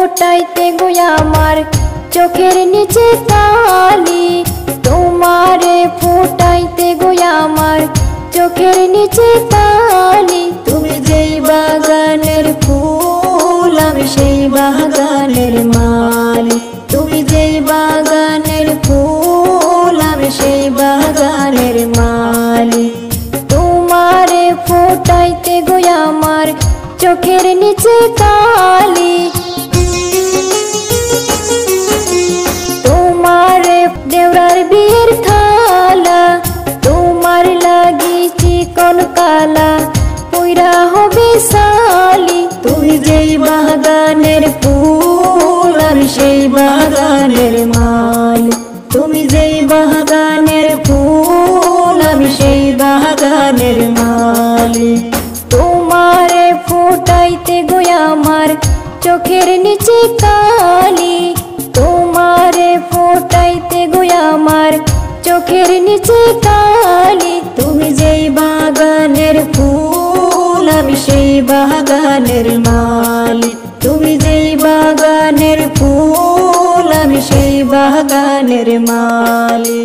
ফোটাইতে গো আমার চোখের নিচে কালি, তোমারে ফোটাইতে গো আমার চোখের নিচে কালি। তুমি যেই বাগানের ফুল আমি সেই বাগানের মালি, তুমি যেই বাগানের ফুল আমি সেই বাগানের মালি। তোমারে ফোটাইতে গো আমার চোখের নিচে কালি, তোমারে দেওরার বিয়ের থালা, তোমার লাগি চিকন কালা পুইরা হবে সালি। তুমি যেই বাগানের ফুল আমি সেই বাগানের মালি, তুমি যেই বাগানের ফুল আমি সেই বাগানের মালি। তোমারে ফোটাইতে গো আমার চোখের নিচে কালি, তোমারে ফোটাইতে গো আমার চোখের নিচে কালি। তুমি যেই বাগানের ফুল আমি সেই বাগানের মালি, তুমি যেই বাগানের ফুল আমি সেই বাগানের মালি।